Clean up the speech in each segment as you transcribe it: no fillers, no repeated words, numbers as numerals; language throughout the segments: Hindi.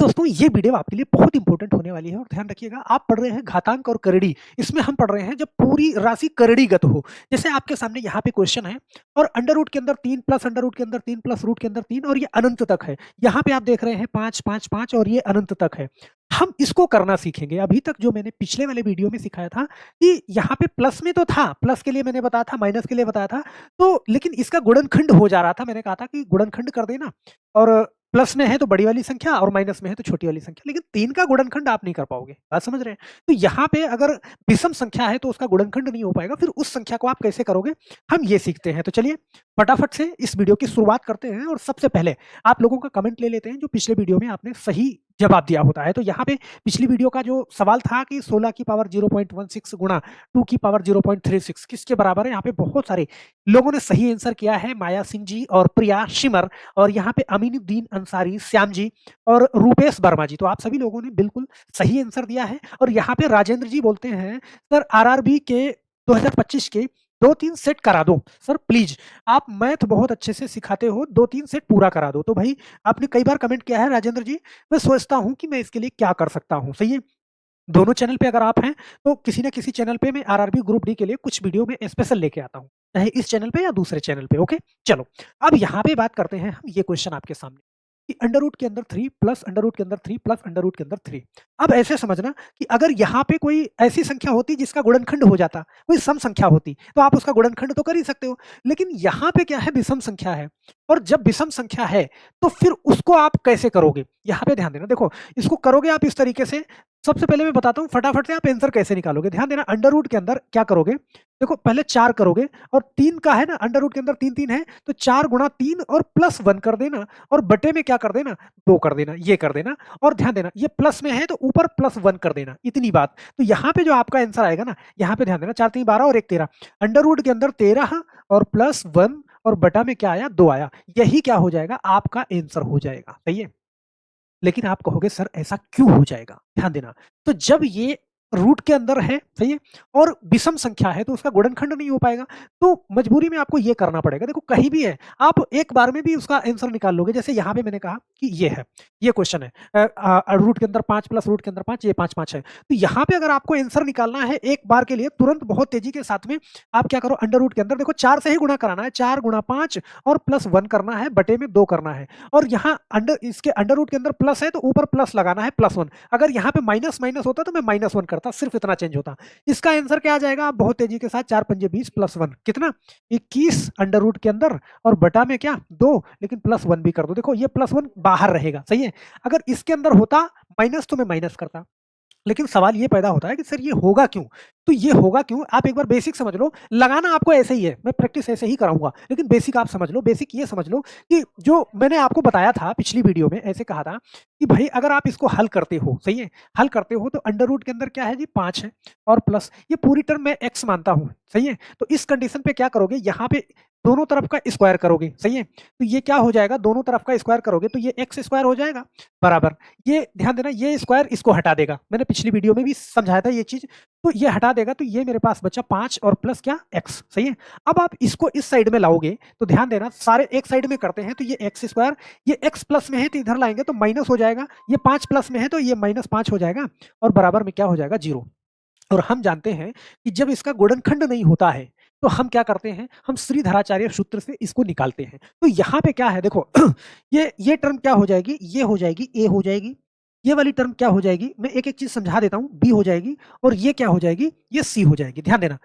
दोस्तों ये वीडियो आपके लिए बहुत इंपॉर्टेंट होने वाली है और ध्यान रखिएगा। आप पढ़ रहे हैं घातांक और करड़ी। इसमें हम पढ़ रहे हैं जब पूरी राशि करड़ीगत हो। जैसे आपके सामने यहाँ पे क्वेश्चन है और अंडर रूट के अंदर 3 प्लस अंडर रूट के अंदर 3 प्लस रूट के अंदर 3 और ये अनंत तक है। यहाँ पे आप देख रहे हैं 5 5 5 और ये अनंत तक है। हम इसको करना सीखेंगे। अभी तक जो मैंने पिछले वाले वीडियो में सिखाया था कि यहाँ पे प्लस में तो था, प्लस के लिए मैंने बताया था, माइनस के लिए बताया था, तो लेकिन इसका गुणनखंड हो जा रहा था। मैंने कहा था कि गुणनखंड कर देना और प्लस में है तो बड़ी वाली संख्या और माइनस में है तो छोटी वाली संख्या, लेकिन 3 का गुणनखंड आप नहीं कर पाओगे। बात समझ रहे हैं? तो यहाँ पे अगर विषम संख्या है तो उसका गुणनखंड नहीं हो पाएगा, फिर उस संख्या को आप कैसे करोगे, हम ये सीखते हैं। तो चलिए फटाफट से इस वीडियो की शुरुआत करते हैं और सबसे पहले आप लोगों का कमेंट ले लेते हैं जो पिछले वीडियो में आपने सही जवाब दिया होता है। तो यहाँ पे पिछली वीडियो का जो सवाल था कि 16 की पावर 0.16 गुणा 2 की पावर 0.36 किसके बराबर है, यहाँ पे बहुत सारे लोगों ने सही आंसर किया है। माया सिंह जी और प्रिया शिमर और यहाँ पे अमीनुद्दीन अंसारी, श्याम जी और रूपेश वर्मा जी। तो आप सभी लोगों ने बिल्कुल सही आंसर दिया है। और यहाँ पे राजेंद्र जी बोलते हैं सर आरआरबी के 2025 के 2-3 सेट करा दो सर प्लीज, आप मैथ बहुत अच्छे से सिखाते हो, 2-3 सेट पूरा करा दो। तो भाई आपने कई बार कमेंट किया है राजेंद्र जी, मैं सोचता हूं कि मैं इसके लिए क्या कर सकता हूं। सही है, दोनों चैनल पे अगर आप हैं तो किसी ना किसी चैनल पे मैं आरआरबी ग्रुप डी के लिए कुछ वीडियो में स्पेशल लेके आता हूं, चाहे इस चैनल पे या दूसरे चैनल पे। ओके चलो, अब यहाँ पे बात करते हैं हम ये क्वेश्चन आपके सामने कि अंडर रूट के अंदर 3 प्लस अंडर रूट के अंदर 3 प्लस अंडर रूट के अंदर 3। अब ऐसे समझना कि अगर यहाँ पे कोई ऐसी संख्या होती जिसका गुणनखंड हो जाता, कोई सम संख्या होती, तो आप उसका गुणनखंड तो कर ही सकते हो। लेकिन यहाँ पे क्या है, विषम संख्या है। और जब विषम संख्या है तो फिर उसको आप कैसे करोगे, यहाँ पे ध्यान देना। देखो इसको करोगे आप इस तरीके से। सबसे पहले मैं बताता हूँ फटाफट से आप आंसर कैसे निकालोगे। ध्यान देना, अंडर रूट के अंदर क्या करोगे, देखो पहले 4 करोगे और 3 का है ना, अंडर रूट के अंदर 3 3 है तो 4 गुणा 3 और प्लस 1 कर देना और बटे में क्या कर देना, 2 कर देना, ये कर देना। और ध्यान देना ये प्लस में है तो ऊपर प्लस 1 कर देना, इतनी बात। तो यहाँ पे जो आपका आंसर आएगा ना, यहाँ पे ध्यान देना 4 3 12 और 1 13, अंडर रूट के अंदर 13 और प्लस 1 और बटा में क्या आया, 2 आया। यही क्या हो जाएगा, आपका आंसर हो जाएगा। सही है, लेकिन आप कहोगे सर ऐसा क्यों हो जाएगा। ध्यान देना, तो जब ये रूट के अंदर है, सही है, और विषम संख्या है तो उसका गुणनखंड नहीं हो पाएगा, तो मजबूरी में आपको ये करना पड़ेगा। देखो कहीं भी है आप एक बार में भी उसका आंसर निकाल लोगे। जैसे यहाँ पे मैंने कहा कि ये है, ये क्वेश्चन है रूट के अंदर 5 प्लस रूट के अंदर 5, ये 5 5 है। तो यहाँ पे अगर आपको आंसर निकालना है एक बार के लिए तुरंत बहुत तेजी के साथ में, आप क्या करो, अंडर रूट के अंदर देखो 4 से ही गुणा कराना है, 4 गुणा 5 और प्लस 1 करना है, बटे में 2 करना है। और यहाँ इसके अंडर रूट के अंदर प्लस है तो ऊपर प्लस लगाना है, प्लस 1। अगर यहाँ पे माइनस माइनस होता तो मैं माइनस 1 करता, सिर्फ इतना चेंज होता। इसका आंसर क्या आ जाएगा, आप बहुत तेजी के साथ 4 पंजे 20 प्लस 1 कितना, 21 अंडर रूट के अंदर और बटा में क्या 2, लेकिन प्लस 1 भी कर दो। देखो ये प्लस 1 बाहर रहेगा। सही है, अगर इसके अंदर होता माइनस तो मैं माइनस करता। लेकिन सवाल ये पैदा होता है कि सर ये होगा क्यों, तो ये होगा क्यों, आप एक बार बेसिक समझ लो। लगाना आपको ऐसे ही है, मैं प्रैक्टिस ऐसे ही कराऊंगा, लेकिन बेसिक आप समझ लो। बेसिक ये समझ लो कि जो मैंने आपको बताया था पिछली वीडियो में, ऐसे कहा था कि भाई अगर आप इसको हल करते हो, सही है, हल करते हो तो अंडर रूट के अंदर क्या है जी 5 है और प्लस ये पूरी टर्म मैं x मानता हूं। सही है, तो इस कंडीशन पे क्या करोगे, यहाँ पे दोनों तरफ का स्क्वायर करोगे। सही है, तो ये क्या हो जाएगा, दोनों तरफ का स्क्वायर करोगे तो ये x स्क्वायर हो जाएगा बराबर, ये ध्यान देना ये स्क्वायर इसको हटा देगा, मैंने पिछली वीडियो में भी समझाया था ये चीज। तो ये हटा देगा तो ये मेरे पास बचा 5 और प्लस क्या x। सही है, अब आप इसको इस साइड में लाओगे तो ध्यान देना सारे एक साइड में करते हैं तो ये x स्क्वायर, ये x प्लस में है तो इधर लाएंगे तो माइनस हो जाएगा, ये 5 प्लस में है तो ये माइनस 5 हो जाएगा और बराबर में क्या हो जाएगा 0। और हम जानते हैं कि जब इसका गुणनखंड नहीं होता है तो हम क्या करते हैं, हम श्रीधराचार्य सूत्र से इसको निकालते हैं। तो यहाँ पे क्या है देखो ये टर्म क्या हो जाएगी, ये हो जाएगी a हो जाएगी, ये वाली टर्म क्या हो जाएगी, मैं एक एक चीज समझा देता हूँ, b हो जाएगी, और ये क्या हो जाएगी, ये c हो जाएगी। ध्यान देना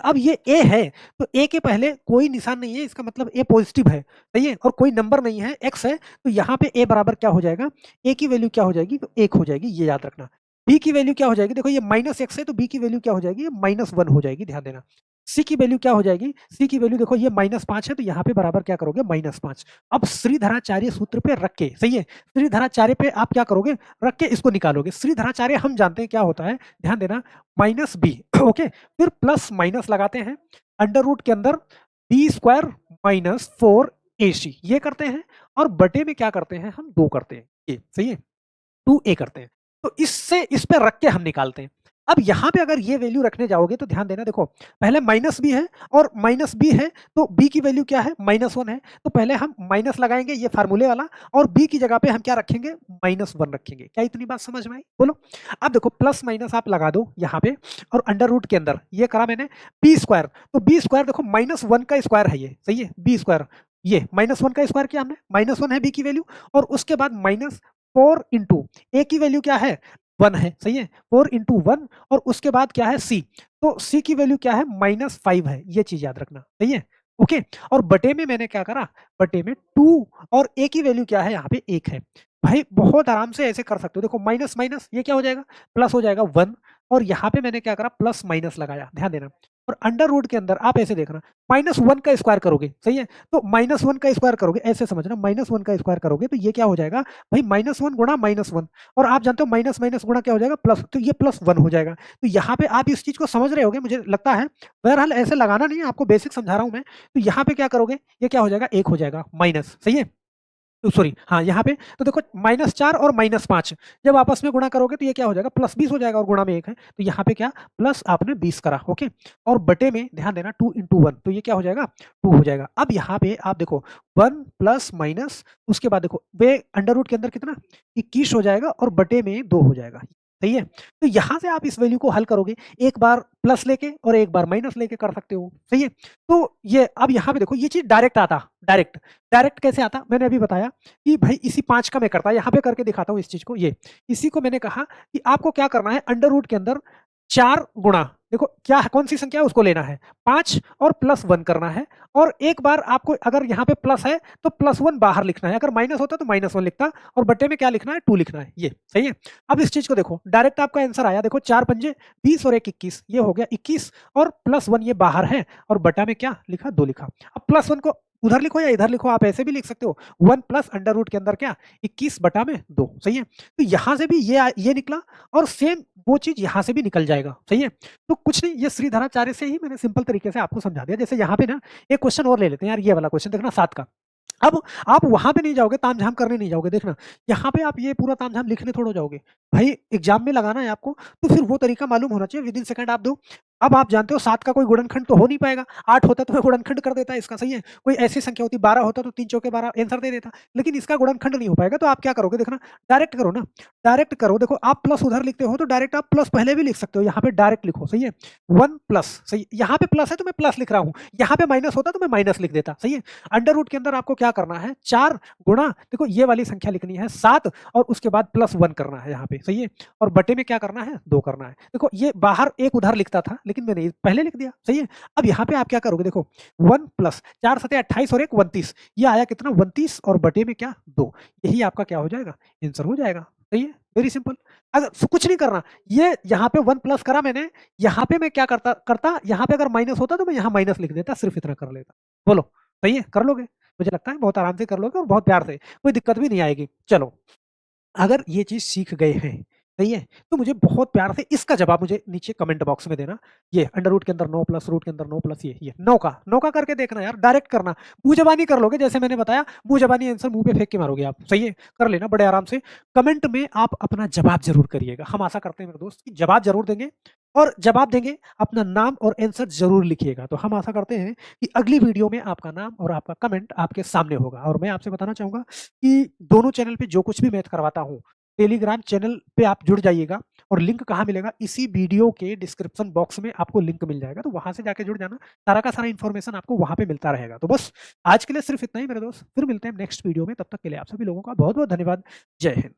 अब ये a है तो a के पहले कोई निशान नहीं है, इसका मतलब a पॉजिटिव है। सही है, और कोई नंबर नहीं है, x है, तो यहाँ पे a बराबर क्या हो जाएगा, a की वैल्यू क्या हो जाएगी, तो 1 हो जाएगी, ये याद रखना। b की वैल्यू क्या हो जाएगी, देखो ये माइनस x है तो b की वैल्यू क्या हो जाएगी, ये -1 हो जाएगी। ध्यान देना, c की वैल्यू क्या हो जाएगी, c की वैल्यू देखो ये -5 है तो यहाँ पे बराबर क्या करोगे, -5। अब श्रीधराचार्य सूत्र पे रख के, सही है, श्रीधराचार्य पे आप क्या करोगे, रख के इसको निकालोगे। श्रीधराचार्य हम जानते हैं क्या होता है, ध्यान देना -b। ओके, फिर प्लस माइनस लगाते हैं, अंडर रूट के अंदर b स्क्वायर माइनस 4ac ये करते हैं, और बटे में क्या करते हैं, हम 2 करते हैं, ये सही है, 2a करते हैं। तो इससे इस पे रख के हम निकालते हैं। अब यहाँ पे अगर ये वैल्यू रखने जाओगे तो ध्यान देना, देखो पहले माइनस बी है और माइनस बी है, तो बी की वैल्यू क्या है, -1 है, तो पहले हम माइनस लगाएंगे ये फार्मूले वाला, और बी की जगह पे हम क्या रखेंगे, -1 रखेंगे। क्या इतनी बात समझ में आई, बोलो। अब देखो प्लस माइनस आप लगा दो यहाँ पे, और अंडर रूट के अंदर ये करा मैंने बी स्क्वायर, तो बी स्क्वायर देखो -1 का स्क्वायर है ये, सही है, बी स्क्वायर, ये -1 का स्क्वायर किया हमने, -1 है बी की वैल्यू, और उसके बाद -4 इंटू ए की वैल्यू क्या है, 1 है, सही है, 4 इंटू 1, और उसके बाद क्या है सी, तो सी की वैल्यू क्या है, -5 है, ये चीज याद रखना, सही है, ओके। और बटे में मैंने क्या करा, बटे में 2, और ए की वैल्यू क्या है, यहाँ पे 1 है। भाई बहुत आराम से ऐसे कर सकते हो, देखो माइनस माइनस ये क्या हो जाएगा, प्लस हो जाएगा 1, और यहाँ पे मैंने क्या करा, प्लस माइनस लगाया, ध्यान देना। और अंडर रूट के अंदर आप ऐसे देखना, -1 का स्क्वायर करोगे, सही है, तो -1 का स्क्वायर करोगे, ऐसे समझना, -1 का स्क्वायर करोगे तो ये क्या हो जाएगा भाई, -1 गुणा -1, और आप जानते हो माइनस माइनस गुणा क्या हो जाएगा, प्लस, तो ये +1 हो जाएगा। तो यहाँ पे आप इस चीज को समझ रहे होगे मुझे लगता है, बहरहाल ऐसे लगाना नहीं है, आपको बेसिक समझा रहा हूँ मैं। तो यहाँ पे क्या करोगे, ये क्या हो जाएगा, 1 हो जाएगा, माइनस, सही है, सॉरी हाँ, यहाँ पे तो देखो -4 और -5 जब आपस में गुणा करोगे तो ये क्या हो जाएगा, +20 हो जाएगा, और गुणा में 1 है, तो यहाँ पे क्या, प्लस आपने 20 करा, ओके। और बटे में ध्यान देना 2 इंटू 1, तो ये क्या हो जाएगा, 2 हो जाएगा। अब यहाँ पे आप देखो 1 प्लस माइनस, उसके बाद देखो वे अंडर रूट के अंदर कितना, 21 हो जाएगा, और बटे में 2 हो जाएगा, सही है। तो यहाँ से आप इस वैल्यू को हल करोगे, एक बार प्लस लेके और एक बार माइनस लेके कर सकते हो, सही है। तो ये अब यहाँ पे देखो ये चीज डायरेक्ट आता, डायरेक्ट, डायरेक्ट कैसे आता, मैंने अभी बताया कि भाई इसी 5 का मैं करता, यहाँ पे करके दिखाता हूँ इस चीज को, ये इसी को मैंने कहा कि आपको क्या करना है, अंडर रूट के अंदर 4 गुणा, देखो क्या है, कौन सी संख्या है उसको लेना है 5, और +1 करना है, और एक बार आपको अगर यहाँ पे प्लस है तो +1 बाहर लिखना है, अगर माइनस होता तो -1 लिखता, और बटे में क्या लिखना है, 2 लिखना है, ये सही है। अब इस चीज को देखो, डायरेक्ट आपका आंसर आया, देखो 4 पंजे 20 और 1 21, ये हो गया 21, और +1 ये बाहर है, और बटा में क्या लिखा, 2 लिखा। अब +1 को उधर लिखो या इधर लिखो, आप ऐसे भी लिख सकते हो, 1 प्लस अंडर रूट के अंदर क्या, 21 बटा में 2, सही है। तो यहाँ से भी ये निकला, और सेम वो चीज यहाँ से भी निकल जाएगा, सही है। तो कुछ नहीं, ये श्रीधराचार्य से ही मैंने सिंपल तरीके से आपको समझा दिया। जैसे यहाँ पे ना एक क्वेश्चन और ले लेते हैं यार, ये वाला क्वेश्चन देखना 7 का। अब आप वहां पे नहीं जाओगे, तामझाम करने नहीं जाओगे, देखना यहाँ पे आप ये पूरा तामझाम लिखने थोड़ा जाओगे, भाई एग्जाम में लगाना है आपको, तो फिर वो तरीका मालूम होना चाहिए, विद इन सेकंड आप दो। अब आप जानते हो 7 का कोई गुणनखंड तो हो नहीं पाएगा, 8 होता तो मैं गुणनखंड कर देता इसका, सही है। कोई ऐसी संख्या होती 12 होता तो 3 चौके 12 आंसर दे देता, लेकिन इसका गुणनखंड नहीं हो पाएगा, तो आप क्या करोगे, देखना डायरेक्ट करो ना, डायरेक्ट करो। देखो आप प्लस उधर लिखते हो तो डायरेक्ट आप प्लस पहले भी लिख सकते हो, यहाँ पे डायरेक्ट लिखो, सही है, 1 प्लस, सही, यहाँ पे प्लस है तो मैं प्लस लिख रहा हूँ, यहाँ पे माइनस होता तो मैं माइनस लिख देता, सही है। अंडर रूट के अंदर आपको क्या करना है, 4 गुणा, देखो ये वाली संख्या लिखनी है 7, और उसके बाद +1 करना है यहाँ पे, सही है। और बटे में क्या करना है, 2 करना है। देखो ये बाहर एक उधर लिखता था, लेकिन मैंने पहले लिख दिया, सही है। अब यहाँ पे आप क्या करोगे, देखो 1 प्लस 4 सते 28 और 1 29, ये आया कितना, 29, और बटे में क्या, 2, यही आपका क्या हो जाएगा, आंसर हो जाएगा, सही है, वेरी सिंपल। अगर कुछ नहीं करना, ये यहाँ पे 1 प्लस करा मैंने, यहाँ पे मैं क्या करता, यहाँ पे अगर माइनस होता तो मैं यहाँ माइनस लिख देता, सिर्फ इतना कर लेता। बोलो सही है, कर लोगे, मुझे लगता है बहुत आराम से कर लोगे, और बहुत प्यार से, कोई दिक्कत भी नहीं आएगी। चलो, अगर ये चीज सीख गए हैं, सही है, तो मुझे बहुत प्यार से इसका जवाब मुझे नीचे कमेंट बॉक्स में देना। ये अंडर रूट के अंदर 9 प्लस, रूट के अंदर 9 प्लस, ये 9 का करके देखना यार, डायरेक्ट करना, मुंह जबानी कर लोगे, जैसे मैंने बताया मुंह जबानी आंसर मुंह पे फेंक के मारोगे आप, सही है, कर लेना बड़े आराम से। कमेंट में आप अपना जवाब जरूर करिएगा, हम आशा करते हैं मेरे दोस्त कि जवाब जरूर देंगे, और जवाब देंगे अपना नाम और आंसर जरूर लिखिएगा। तो हम आशा करते हैं कि अगली वीडियो में आपका नाम और आपका कमेंट आपके सामने होगा। और मैं आपसे बताना चाहूंगा कि दोनों चैनल पे जो कुछ भी मैथ करवाता हूँ, टेलीग्राम चैनल पे आप जुड़ जाइएगा, और लिंक कहाँ मिलेगा, इसी वीडियो के डिस्क्रिप्शन बॉक्स में आपको लिंक मिल जाएगा, तो वहां से जाके जुड़ जाना, सारा का सारा इन्फॉर्मेशन आपको वहां पे मिलता रहेगा। तो बस आज के लिए सिर्फ इतना ही मेरे दोस्त, फिर मिलते हैं नेक्स्ट वीडियो में, तब तक के लिए आप सभी लोगों का बहुत बहुत धन्यवाद। जय हिंद।